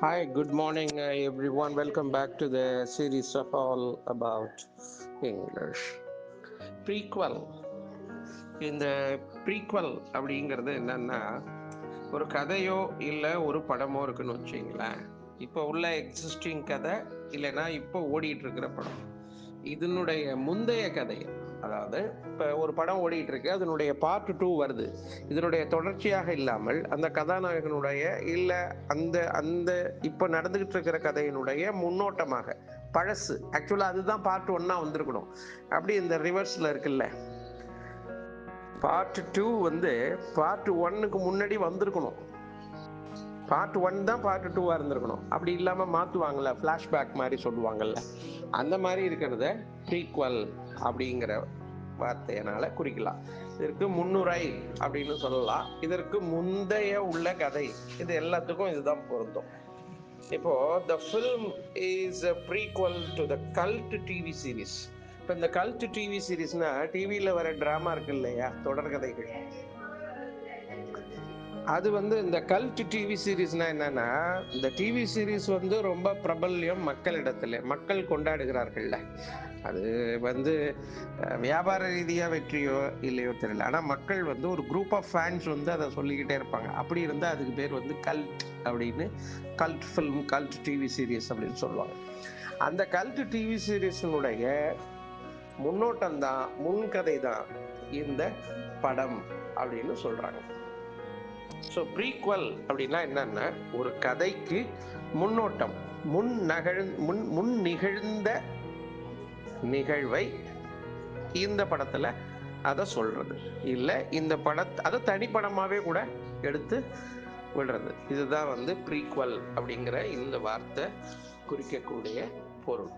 Hi, good morning, everyone. Welcome back to the series of all about English. Prequel. இந்த prequel அப்படிங்கிறது என்னன்னா ஒரு கதையோ இல்லை ஒரு படமோ இருக்குன்னு வச்சுங்களேன். இப்போ உள்ள எக்ஸிஸ்டிங் கதை இல்லைன்னா இப்போ ஓடிட்டு இருக்கிற படம் இதனுடைய முந்தைய கதை. அதாவது இப்போ ஒரு படம் ஓடிட்டு இருக்கு, அதனுடைய பார்ட் 2 வருது. இதனுடைய தொடர்ச்சியாக இல்லாமல் அந்த கதாநாயகனுடைய இல்லை அந்த அந்த இப்போ நடந்துகிட்டு இருக்கிற கதையினுடைய முன்னோட்டமாக பழசு ஆக்சுவலாக அதுதான் பார்ட் 1 வந்திருக்கணும். அப்படி இந்த ரிவர்ஸில் இருக்குல்ல, பார்ட் 2 வந்து பார்ட் 1க்கு முன்னாடி வந்திருக்கணும். பார்ட் 1 தான் பார்ட் 2 இருந்திருக்கணும். அப்படி இல்லாம மாத்துவாங்கல்ல, ஃபிளாஷ்பேக் மாதிரி சொல்லுவாங்கல்ல, அந்த மாதிரி இருக்கிறத ப்ரீக்வல் அப்படிங்கிற வார்த்தையினால குறிக்கலாம். இதற்கு முன்னுரை அப்படின்னு சொல்லலாம். இதற்கு முந்தைய உள்ள கதை, இது எல்லாத்துக்கும் இதுதான் பொருந்தும். இப்போ the film is a prequel to the cult TV series. இப்போ இந்த கல்ட் டிவி சீரீஸ்னா டிவியில் வர டிராமா இருக்கு இல்லையா, தொடர்கதைகள். அது வந்து இந்த கல்ட் டிவி சீரீஸ்னா என்னன்னா, இந்த டிவி சீரீஸ் வந்து ரொம்ப பிரபல்யம் மக்களிடத்துல, மக்கள் கொண்டாடுகிறார்கள்ல. அது வந்து வியாபார ரீதியாக வெற்றியோ இல்லையோ தெரியல, ஆனால் மக்கள் வந்து ஒரு குரூப் ஆஃப் ஃபேன்ஸ் வந்து அதை சொல்லிக்கிட்டே இருப்பாங்க. அப்படி இருந்தால் அதுக்கு பேர் வந்து கல்ட் அப்படின்னு, cult film, cult TV series அப்படின்னு சொல்லுவாங்க. அந்த கல்ட் டிவி சீரீஸினுடைய முன்னோட்டம் தான், முன்கதை தான் இந்த படம் அப்படின்னு சொல்றாங்க. ஸோ ப்ரீக்வல் அப்படின்னா என்னன்னா, ஒரு கதைக்கு முன்னோட்டம், முன் நிகழ்ந்த நிகழ்வை இந்த படத்துல அதை சொல்றது, இல்லை இந்த படத்தை அதை தனிப்படமாவே கூட எடுத்து விடுறது. இதுதான் வந்து ப்ரீக்வல் அப்படிங்கிற இந்த வார்த்தை குறிக்கக்கூடிய பொருள்.